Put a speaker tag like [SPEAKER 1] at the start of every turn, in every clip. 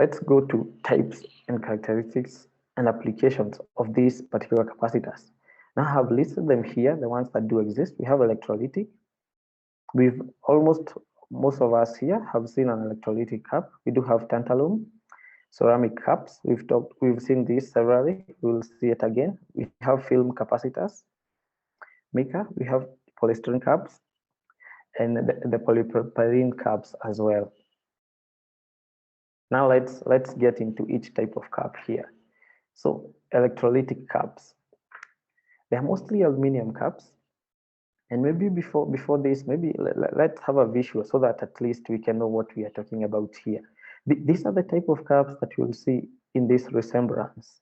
[SPEAKER 1] let's go to types and characteristics and applications of these particular capacitors. Now I have listed them here, the ones that do exist. We have electrolytic. Most of us here have seen an electrolytic cup. We do have tantalum, ceramic cups. We've seen this severally. We'll see it again. We have film capacitors, Mica. We have polystyrene cups, and the polypropylene cups as well. Now let's get into each type of cup here. So electrolytic cups, they're mostly aluminum cups. And maybe before this, maybe let's have a visual so that at least we can know what we are talking about here. These are the type of cups that you'll see in this resemblance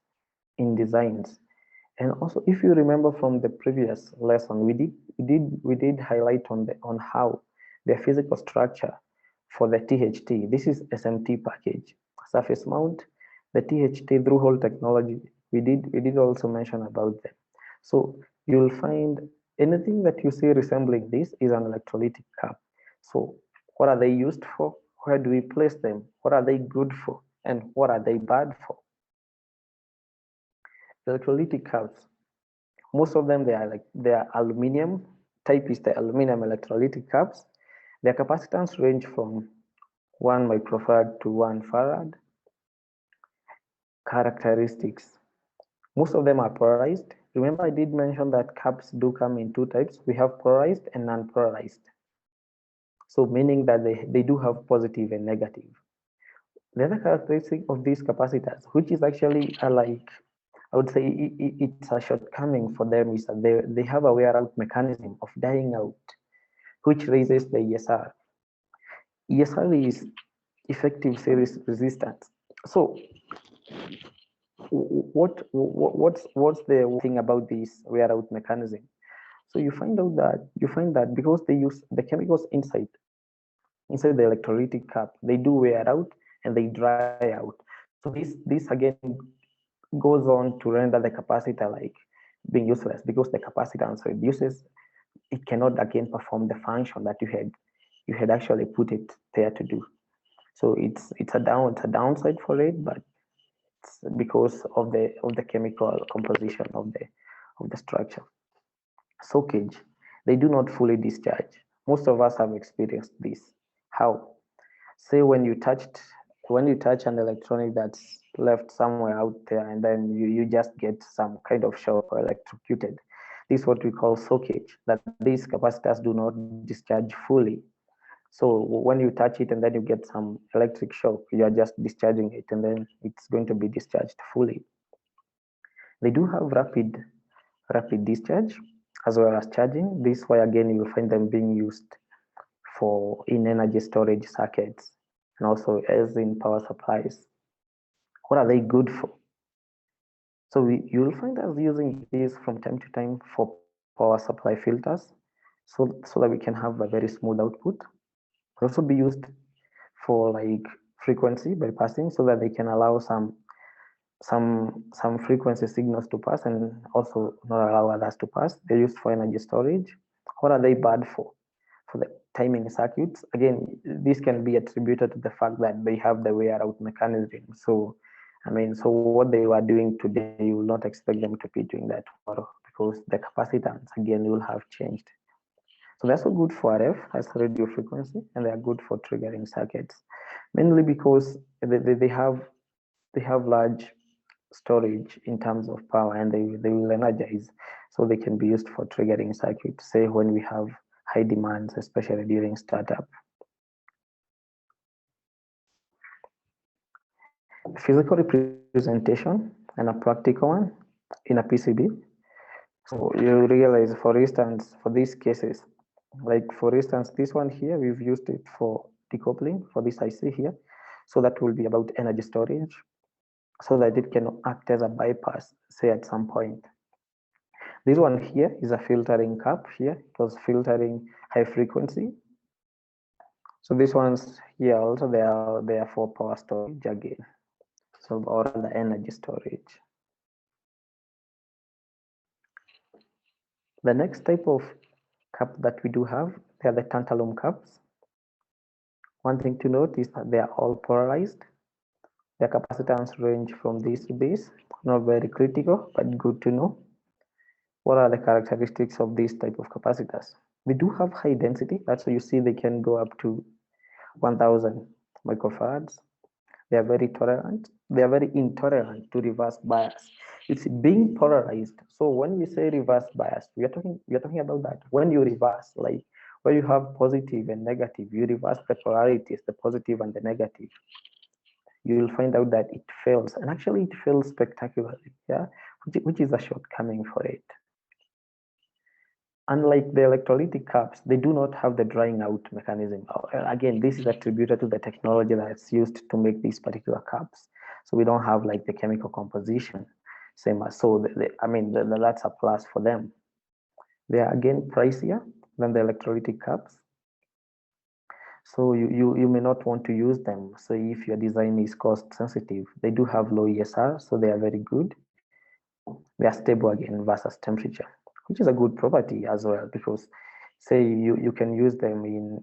[SPEAKER 1] in designs. And also, if you remember from the previous lesson, we did highlight on how the physical structure for the THT. This is SMT package, surface mount, the THT through hole technology. We did also mention about them. So you'll find anything that you see resembling this is an electrolytic cup. So what are they used for? Where do we place them? What are they good for? And what are they bad for? Electrolytic cups, most of them they are aluminum. Type is the aluminum electrolytic cups. Their capacitance range from 1 microfarad to 1 farad. Characteristics, most of them are polarized. Remember, I did mention that cups do come in two types. We have polarized and non-polarized. So meaning that they do have positive and negative. The other characteristic of these capacitors, which is actually I would say it's a shortcoming for them, is that they have a wear out mechanism of dying out, which raises the ESR. ESR is effective series resistance. So what's the thing about this wear out mechanism? So you find that because they use the chemicals inside the electrolytic cup, they do wear out and they dry out. So this again goes on to render the capacitor like being useless, because the capacitance reduces. It cannot again perform the function that you had actually put it there to do. So it's a downside for it, but it's because of the chemical composition of the structure. Soakage, they do not fully discharge. Most of us have experienced this. How? Say when you touch an electronic that's left somewhere out there, and then you just get some kind of shock or electrocuted. This is what we call soakage, that these capacitors do not discharge fully. So when you touch it and then you get some electric shock, you are just discharging it, and then it's going to be discharged fully. They do have rapid discharge as well as charging. This way again you will find them being used in energy storage circuits and also as in power supplies. What are they good for? So you'll find us using these from time to time for power supply filters, so that we can have a very smooth output. Will also be used for like frequency bypassing, so that they can allow some frequency signals to pass and also not allow others to pass. They're used for energy storage. What are they bad for? For the timing circuits, again, this can be attributed to the fact that they have the wear out mechanism. So so what they were doing today, you will not expect them to be doing that tomorrow, because the capacitance again will have changed. So that's so good for RF as radio frequency, and they are good for triggering circuits, mainly because they have large storage in terms of power, and they will energize, so they can be used for triggering circuits, say when we have high demands, especially during startup. Physical representation and a practical one in a PCB. So you realize, for instance, for these cases, like for instance, this one here, we've used it for decoupling for this IC here. So that will be about energy storage, so that it can act as a bypass, say at some point. This one here is a filtering cup here. It was filtering high frequency. So these ones here also, they are for power storage again. So, or the energy storage. The next type of cup that we do have, they are the tantalum cups. One thing to note is that they are all polarized. The capacitance range from this to this, not very critical, but good to know. What are the characteristics of this type of capacitors? They do have high density. That's why you see they can go up to 1000 microfarads. They are very tolerant. They are very intolerant to reverse bias. It's being polarized. So when we say reverse bias, we are talking about that. When you reverse, like where you have positive and negative, you reverse the polarities, the positive and the negative. You will find out that it fails, and actually it fails spectacularly. Yeah, which is a shortcoming for it. Unlike the electrolytic cups, they do not have the drying out mechanism. Again, this is attributed to the technology that's used to make these particular cups. So we don't have like the chemical composition, same as, so that's a plus for them. They are again pricier than the electrolytic cups. So you may not want to use them. So if your design is cost sensitive, they do have low ESR, so they are very good. They are stable again versus temperature, which is a good property as well, because say you can use them in,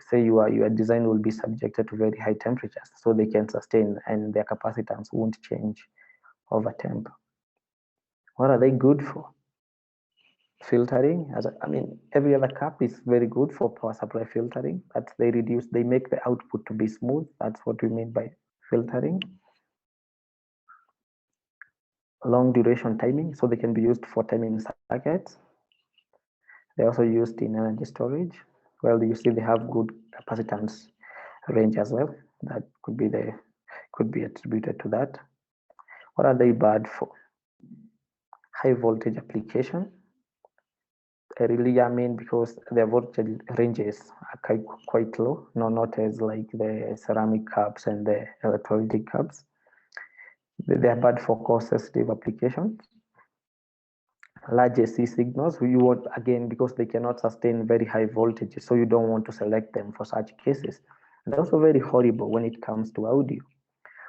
[SPEAKER 1] say your design will be subjected to very high temperatures, so they can sustain and their capacitance won't change over temp. What are they good for? Filtering. Every other cup is very good for power supply filtering. That they make the output to be smooth. That's what we mean by filtering. Long duration timing, so they can be used for timing circuits. They're also used in energy storage. Well, you see they have good capacitance range as well. That could be attributed to that. What are they bad for? High voltage application. Because their voltage ranges are quite low, not as like the ceramic cups and the electrolytic cups. They are bad for cost sensitive applications. Large AC signals, you want, again, because they cannot sustain very high voltages, so you don't want to select them for such cases. And also very horrible when it comes to audio.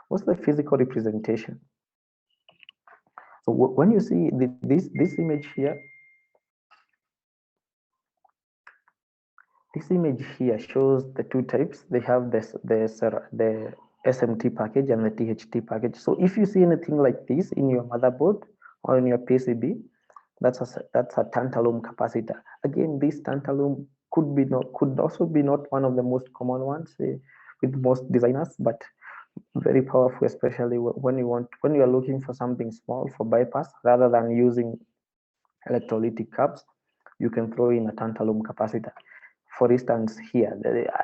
[SPEAKER 1] What's the physical representation? So when you see this image here, this image here shows the two types. They have the SMT package and the THT package. So if you see anything like this in your motherboard or in your PCB, that's a tantalum capacitor. Again, this tantalum could also be not one of the most common ones with most designers, but very powerful, especially when you are looking for something small for bypass rather than using electrolytic cups. You can throw in a tantalum capacitor. For instance, here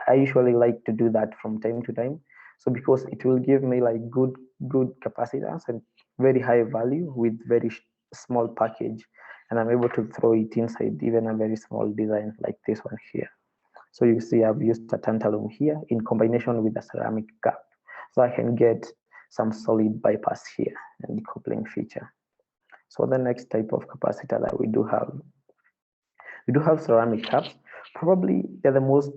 [SPEAKER 1] I usually like to do that from time to time. So because it will give me like good capacitance and very high value with very small package, and I'm able to throw it inside even a very small design like this one here. So you see I've used a tantalum here in combination with a ceramic cup, so I can get some solid bypass here and decoupling feature. So the next type of capacitor that we do have ceramic cups. Probably they're the most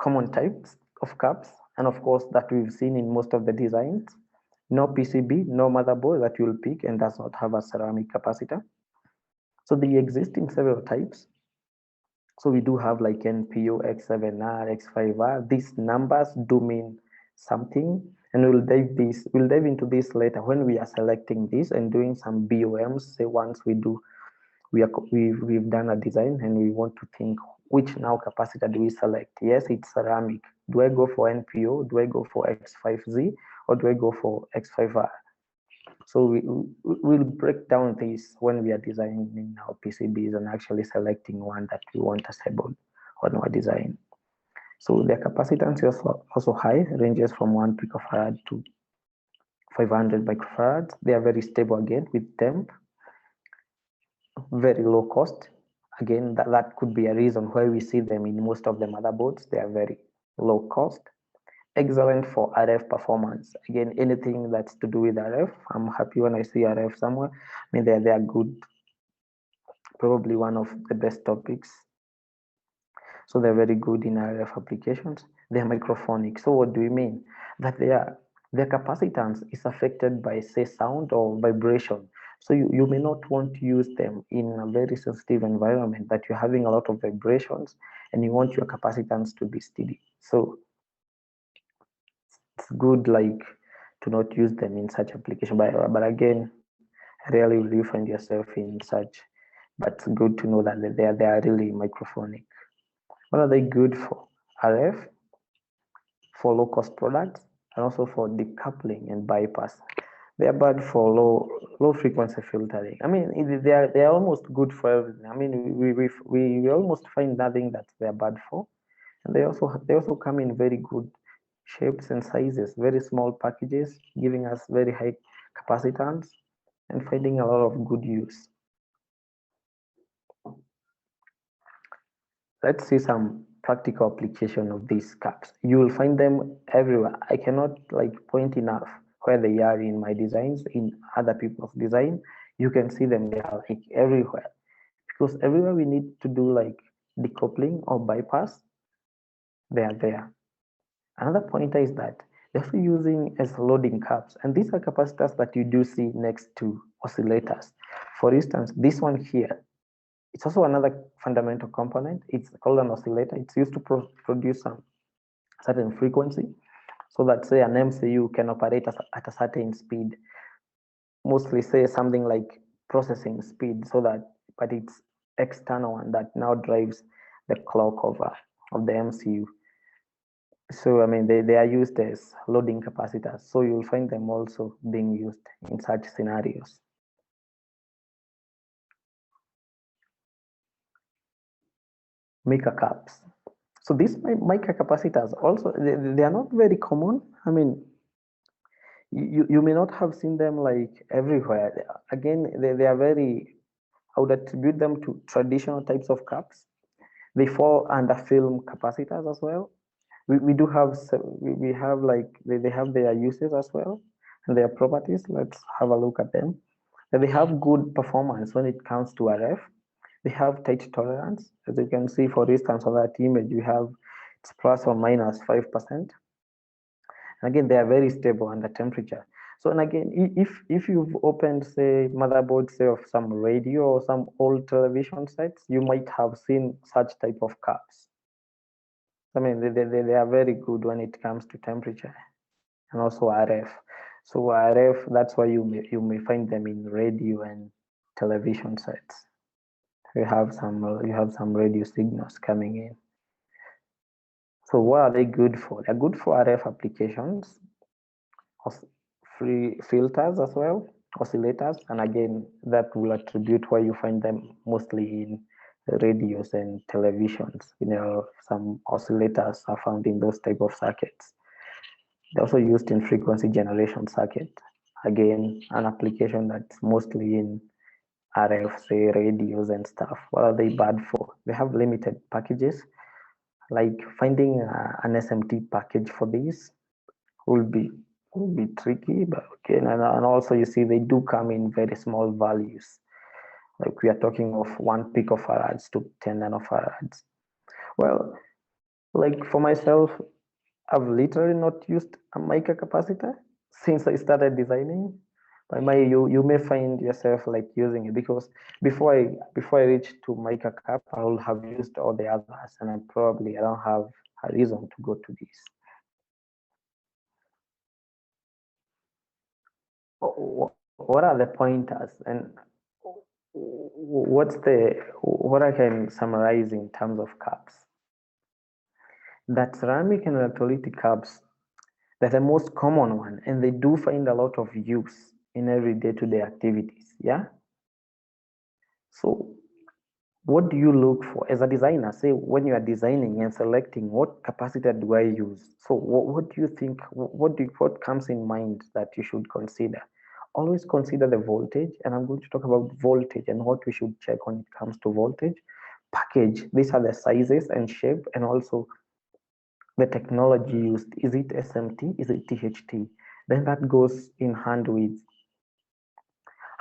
[SPEAKER 1] common types of cups, and of course that we've seen in most of the designs. No PCB, no motherboard that you'll pick and does not have a ceramic capacitor. So they exist in several types. So we do have like NPU, X7R, X5R. These numbers do mean something, and we'll dive into this later when we are selecting this and doing some BOMs. Say once we've done a design and we want to think which now capacitor do we select. Yes, it's ceramic. Do I go for NPO? Do I go for X5Z? Or do I go for X5R? So we'll break down this when we are designing our PCBs and actually selecting one that we want assembled on our design. So their capacitance is also high, ranges from 1 picofarad to 500 microfarads. They are very stable again with temp. Very low cost. Again, that could be a reason why we see them in most of the motherboards. They are very low cost. Excellent for RF performance. Again, anything that's to do with RF, I'm happy when I see RF somewhere. I mean, they are good. Probably one of the best topics. So they're very good in RF applications. They're microphonic. So what do we mean? That their capacitance is affected by, say, sound or vibration. So you may not want to use them in a very sensitive environment that you're having a lot of vibrations and you want your capacitance to be steady. So it's good, like to not use them in such application. But again, rarely will you find yourself in such. But it's good to know that they are really microphonic. What are they good for? RF, for low cost products, and also for decoupling and bypass. They are bad for low frequency filtering. I mean, they are almost good for everything. I mean, we almost find nothing that they are bad for, and they also come in very good shapes and sizes, very small packages, giving us very high capacitance and finding a lot of good use. Let's see some practical application of these cups. You will find them everywhere. I cannot like point enough where they are in my designs, in other people's design. You can see them, they are like everywhere, because everywhere we need to do like decoupling or bypass, they are there. Another pointer is that they're also using as loading cups, and these are capacitors that you do see next to oscillators. For instance, this one here, it's also another fundamental component. It's called an oscillator. It's used to produce some certain frequency, so that say an MCU can operate at a certain speed, mostly say something like processing speed, so that, but it's external one that now drives the clock of the MCU. So I mean, they are used as loading capacitors, so you'll find them also being used in such scenarios. Mica cups. So these Mica capacitors also, they are not very common. I mean, you may not have seen them like everywhere. Again, they are very, I would attribute them to traditional types of cups. They fall under film capacitors as well. We do have, we have like, they have their uses as well and their properties. Let's have a look at them. They have good performance when it comes to RF. They have tight tolerance. As you can see, for instance, on that image, we have it's plus or minus 5%. And again, they are very stable under temperature. So, and again, if you've opened, say, motherboard, say, of some radio or some old television sets, you might have seen such type of cups. I mean, they are very good when it comes to temperature and also RF. So RF, that's why you may find them in radio and television sets. You have some radio signals coming in. So what are they good for? They're good for RF applications, free filters as well, oscillators, and again that will attribute why you find them mostly in radios and televisions. You know, some oscillators are found in those type of circuits. They're also used in frequency generation circuit. Again, an application that's mostly in RF, say radios and stuff. What are they bad for? They have limited packages. Like finding an SMT package for these will be tricky, but okay. And also you see they do come in very small values. Like we are talking of 1 picofarads to 10 nanofarads. Well, like for myself, I've literally not used a Mica capacitor since I started designing. But you may find yourself like using it, because before I reach to Mica cup, I will have used all the others, and I don't have a reason to go to this. What are the pointers, and what I can summarize in terms of cups? That ceramic and electrolytic cups, they're the most common one, and they do find a lot of use in every day-to-day activities. Yeah. So what do you look for as a designer? Say when you are designing and selecting what capacitor do I use? So what do you think? What comes in mind that you should consider? Always consider the voltage, and I'm going to talk about voltage and what we should check when it comes to voltage. Package, these are the sizes and shape, and also the technology used. Is it SMT? Is it THT? Then that goes in hand with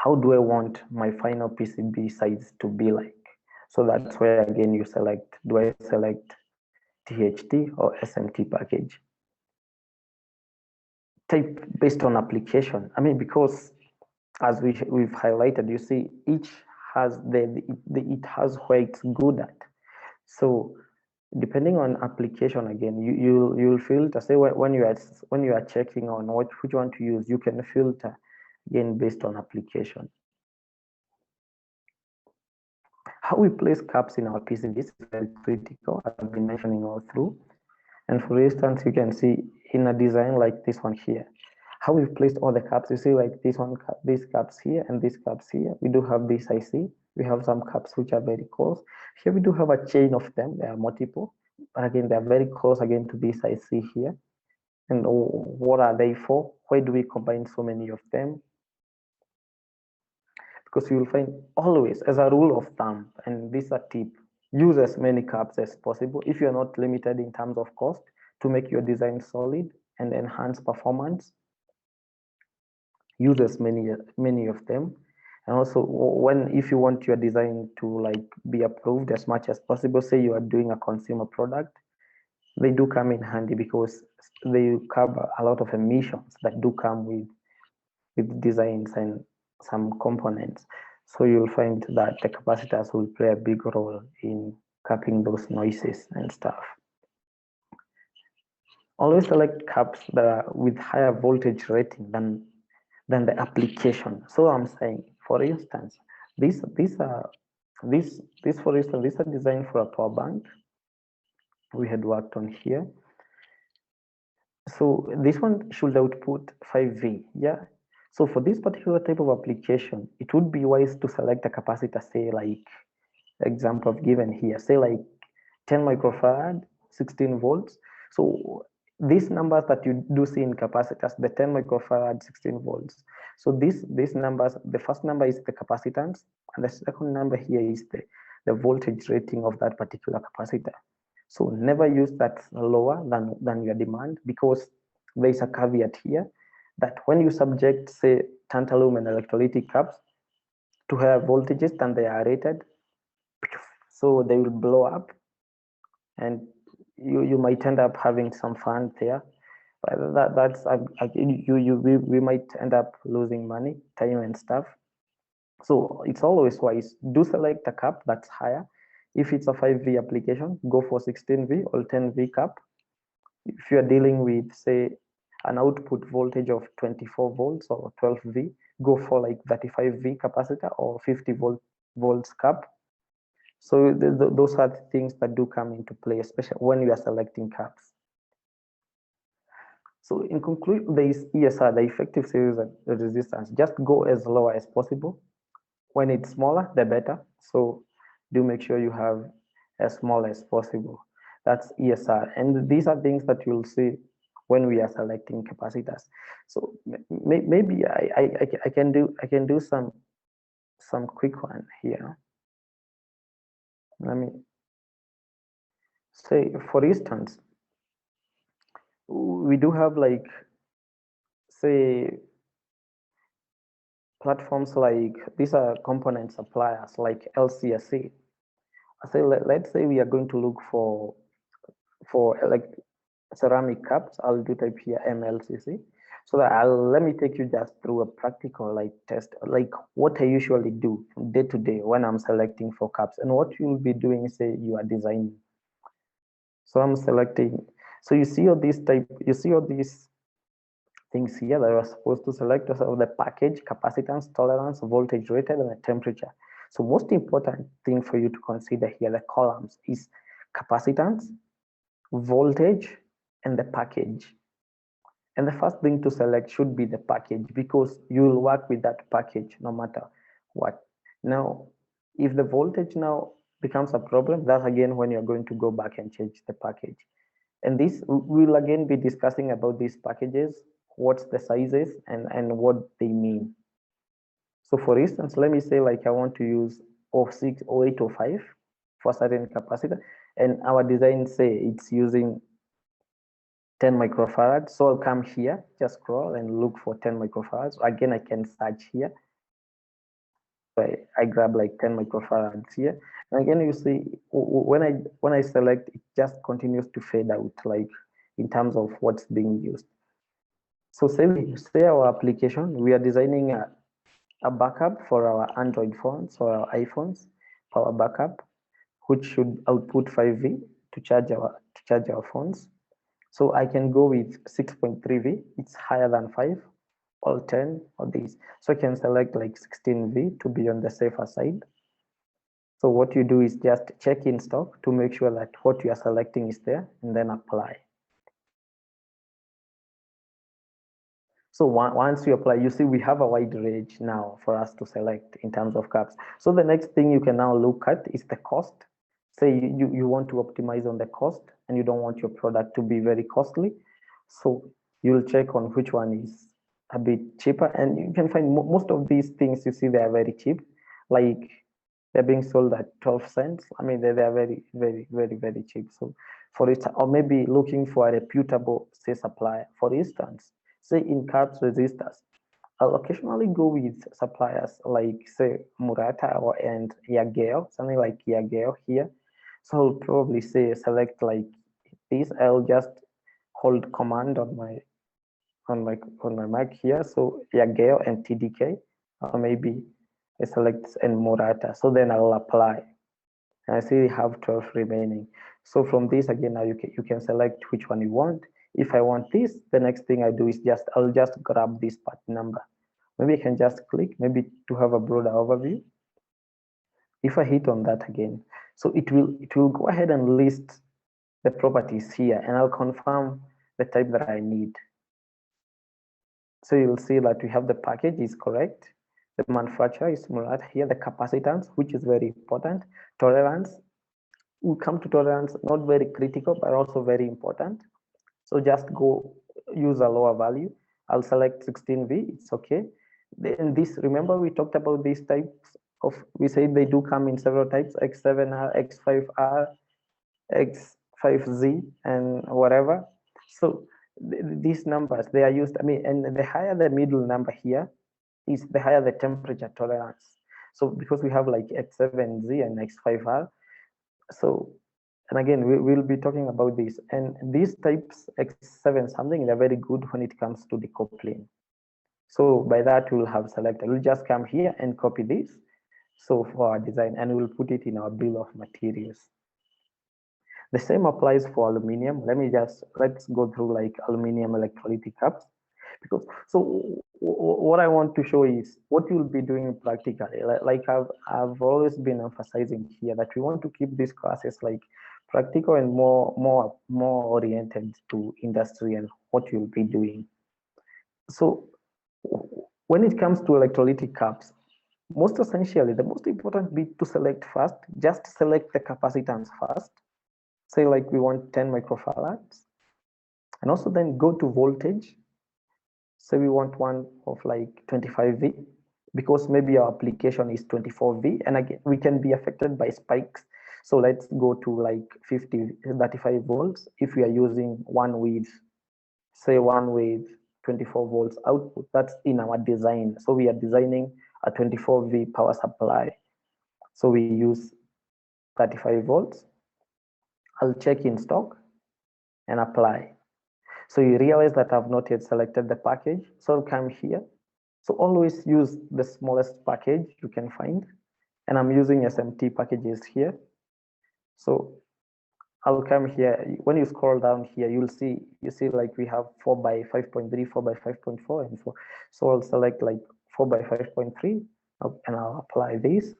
[SPEAKER 1] how do I want my final PCB size to be like? So that's where again you select, do I select THT or SMT package? Type based on application. I mean, because as we've highlighted, you see each has it has where it's good at. So depending on application, again, you'll filter. Say when you are checking on which one to use, you can filter again based on application. How we place caps in our PCBs is very critical, as I've been mentioning all through. And for instance, you can see in a design like this one here, how we've placed all the caps. You see, like this one, these caps here and these caps here. We do have this IC. We have some caps which are very close. Here we do have a chain of them. There are multiple, but again, they are very close again to this IC here. And what are they for? Why do we combine so many of them? Because you will find always, as a rule of thumb, and this is a tip, use as many caps as possible if you're not limited in terms of cost, to make your design solid and enhance performance. Use as many of them. And also, if you want your design to like be approved as much as possible, say you are doing a consumer product, they do come in handy because they cover a lot of emissions that do come with designs and some components. So you'll find that the capacitors will play a big role in capping those noises and stuff. Always select caps that are with higher voltage rating than the application. So I'm saying, for instance, this for instance, these are designed for a power bank we had worked on here. So this one should output 5V, yeah. So for this particular type of application, it would be wise to select a capacitor, say like example I've given here, say like 10 microfarad, 16 volts. So these numbers that you do see in capacitors, the 10 microfarad, 16 volts. So these numbers, the first number is the capacitance, and the second number here is the voltage rating of that particular capacitor. So never use that lower than your demand, because there is a caveat here that when you subject, say, tantalum and electrolytic cups to higher voltages than they are rated, so they will blow up, and you might end up having some fun there. But we might end up losing money, time, and stuff. So it's always wise, do select a cup that's higher. If it's a 5V application, go for 16V or 10V cup. If you're dealing with, say, an output voltage of 24 volts or 12V, go for like 35V capacitor or 50 volts cup. So those are the things that do come into play, especially when you are selecting caps. So in conclusion, there is ESR, the effective series resistance. Just go as low as possible. When it's smaller, the better. So do make sure you have as small as possible. That's ESR. And these are things that you'll see when we are selecting capacitors. So maybe I can do some quick one here. Let me say, for instance, we do have like, say, platforms like, these are component suppliers like LCSA. Say, let's say we are going to look for like ceramic cups. I'll do type here MLCC. So that let me take you just through a practical like test, like what I usually do from day to day when I'm selecting for cups, and what you'll be doing, say you are designing. So I'm selecting. So you see all these things here that you're supposed to select. So the package, capacitance, tolerance, voltage rated, and the temperature. So most important thing for you to consider here, the columns, is capacitance, voltage, and the package. And the first thing to select should be the package, because you will work with that package no matter what. Now, if the voltage now becomes a problem, that's again when you're going to go back and change the package. And this, we'll again be discussing about these packages, what's the sizes and what they mean. So for instance, let me say like I want to use 06, 08, 05 for a certain capacitor, and our design say it's using 10 microfarads. So I'll come here, just scroll and look for 10 microfarads. Again, I can search here. So I grab like 10 microfarads here. And again, you see, when I select, it just continues to fade out, like in terms of what's being used. So say our application, we are designing a backup for our Android phones or our iPhones, power backup, which should output 5V. charge our phones. So I can go with 6.3V, it's higher than 5, or 10, or these. So I can select like 16V to be on the safer side. So what you do is just check in stock to make sure that what you are selecting is there, and then apply. So once you apply, you see we have a wide range now for us to select in terms of cups. So the next thing you can now look at is the cost. Say you want to optimize on the cost and you don't want your product to be very costly. So you'll check on which one is a bit cheaper, and you can find most of these things you see they are very cheap. Like they're being sold at 12 cents. I mean, they are very, very, very, very cheap. So for it, or maybe looking for a reputable, say, supplier. For instance, say in cups resistors, I'll occasionally go with suppliers like say Murata and Yageo, something like Yageo here. So I'll probably say select like this. I'll just hold command on my Mac here. So Yageo and TDK, or maybe I select and Murata. So then I'll apply. And I see I have 12 remaining. So from this again, now you can select which one you want. If I want this, the next thing I do is I'll just grab this part number. Maybe I can just click, maybe to have a broader overview. If I hit on that again, so it will go ahead and list the properties here, and I'll confirm the type that I need. So you'll see that we have the package is correct. The manufacturer is Murat here, the capacitance, which is very important. Tolerance, we come to tolerance, not very critical, but also very important. So just go use a lower value. I'll select 16V, it's okay. Then this, remember we talked about these types of, we said they do come in several types, X7R, X5R, X5Z, and whatever. So these numbers, they are used, I mean, and the higher the middle number here is, the higher the temperature tolerance. So because we have like X7Z and X5R, so, and again, we'll be talking about this. And these types, X7 something, they're very good when it comes to decoupling. So by that, we'll have selected. We'll just come here and copy this. So for our design, and we'll put it in our bill of materials. The same applies for aluminum. Let's go through like aluminum electrolytic cups. Because so what I want to show is what you'll be doing practically. Like I've always been emphasizing here that we want to keep these classes like practical and more oriented to industry and what you'll be doing. So when it comes to electrolytic cups, most essentially, the most important bit to select first, just select the capacitance first. Say like we want 10 microfarads, and also then go to voltage. Say we want one of like 25V, because maybe our application is 24V, and again we can be affected by spikes. So let's go to like 35 volts if we are using one with 24 volts output. That's in our design. So we are designing a 24V power supply. So we use 35 volts. I'll check in stock and apply. So you realize that I've not yet selected the package. So I'll come here. So always use the smallest package you can find. And I'm using SMT packages here. So I'll come here. When you scroll down here, you see like we have 4 by 5.3, 4 by 5.4, and 4. So I'll select like 4 by 5.3, and I'll apply this.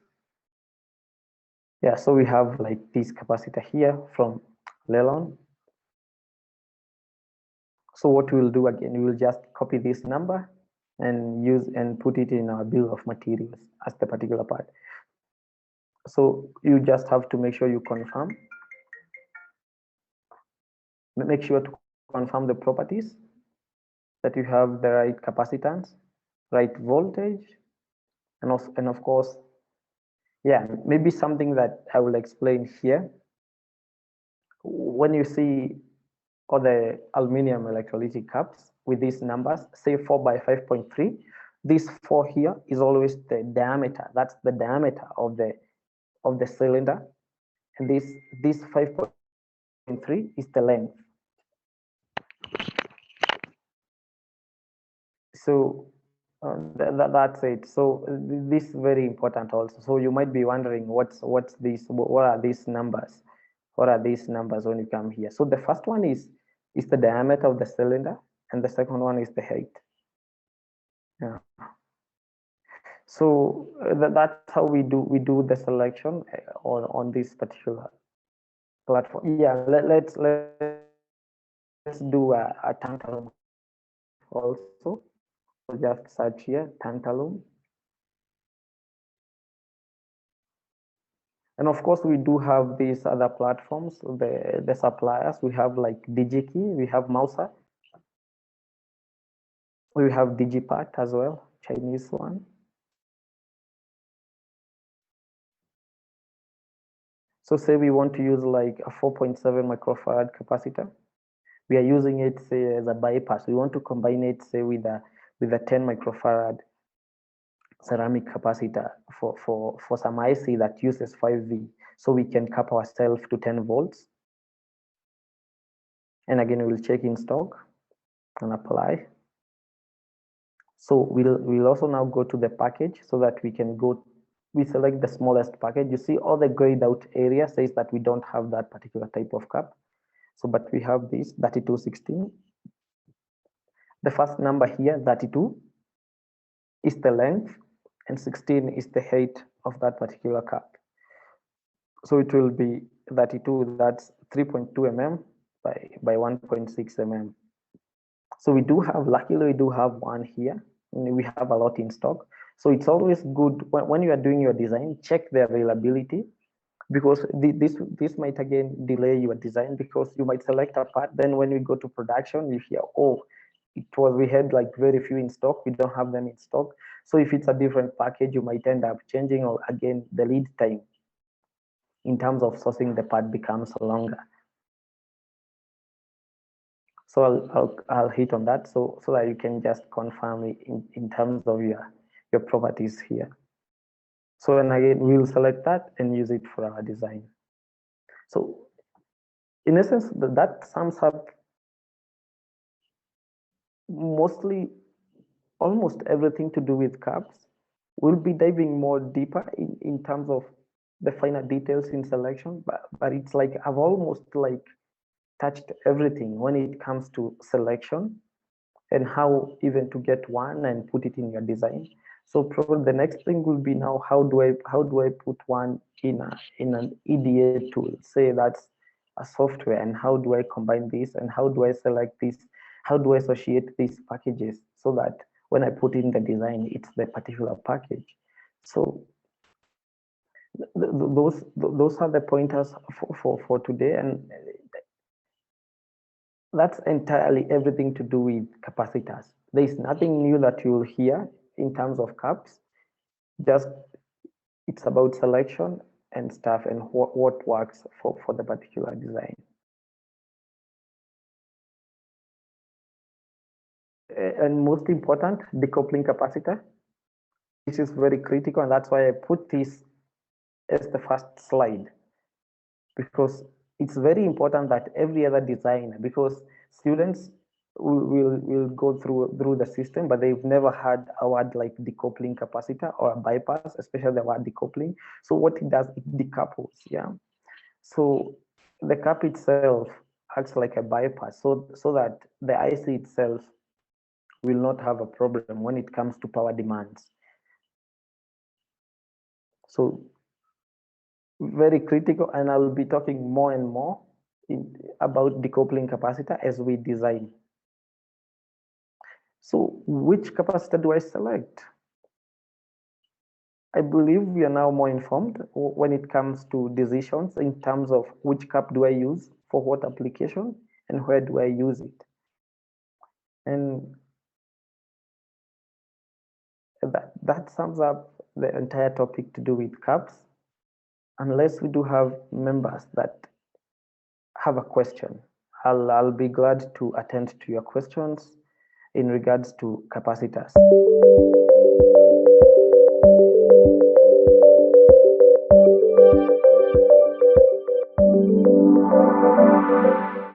[SPEAKER 1] Yeah, so we have like this capacitor here from Lelon. So what we'll do again, we will just copy this number and use and put it in our bill of materials as the particular part. So you just have to make sure you confirm. Make sure to confirm the properties, that you have the right capacitance, right voltage, and of course, yeah, maybe something that I will explain here. When you see all the aluminum electrolytic cups with these numbers, say 4 by 5.3, this 4 here is always the diameter. That's the diameter of the cylinder, and this 5.3 is the length. So that's it. So this is very important also. So you might be wondering what are these numbers? What are these numbers when you come here? So the first one is the diameter of the cylinder, and the second one is the height. Yeah. So that's how we do the selection on this particular platform. Yeah, let's do a tantalum also. So just search here tantalum. And of course, we do have these other platforms, the suppliers. We have like DigiKey, we have Mouser, we have DigiPart as well, Chinese one. So say we want to use like a 4.7 microfarad capacitor. We are using it, say, as a bypass. We want to combine it, say, with a 10 microfarad ceramic capacitor for some IC that uses 5V. So we can cap ourselves to 10 volts. And again, we'll check in stock and apply. So we'll also now go to the package so that we select the smallest package. You see all the grayed out area says that we don't have that particular type of cap. So, but we have this 3216. The first number here, 32, is the length, and 16 is the height of that particular cap. So it will be 32, that's 3.2 mm by 1.6 mm. So we do have, luckily we do have one here, and we have a lot in stock. So it's always good when you are doing your design, check the availability, because this might again delay your design, because you might select a part, then when we go to production, you hear, oh, we had like very few in stock, we don't have them in stock. So if it's a different package, you might end up changing, or again, the lead time in terms of sourcing the part becomes longer. So I'll hit on that so that you can just confirm in terms of your properties here. So and again, we'll select that and use it for our design. So in essence, that sums up mostly almost everything to do with cups. We'll be diving more deeper in terms of the finer details in selection, but it's like I've almost like touched everything when it comes to selection and how even to get one and put it in your design. So probably the next thing will be now, how do I put one in an EDA tool? Say that's a software, and how do I combine this, and how do I select this? How do I associate these packages so that when I put in the design, it's the particular package? So those are the pointers for today, and that's entirely everything to do with capacitors. There is nothing new that you'll hear in terms of cups. Just it's about selection and stuff and what works for the particular design. And most important, decoupling capacitor. This is very critical, and that's why I put this as the first slide, because it's very important that every other design, because students will go through the system, but they've never had a word like decoupling capacitor or a bypass, especially the word decoupling. So what it does, it decouples, yeah. So the cap itself acts like a bypass, so that the IC itself will not have a problem when it comes to power demands. So very critical, and I'll be talking more and more about decoupling capacitor as we design. So which capacitor do I select? I believe we are now more informed when it comes to decisions in terms of which cap do I use for what application and where do I use it. And that sums up the entire topic to do with caps, unless we do have members that have a question. I'll be glad to attend to your questions in regards to capacitors.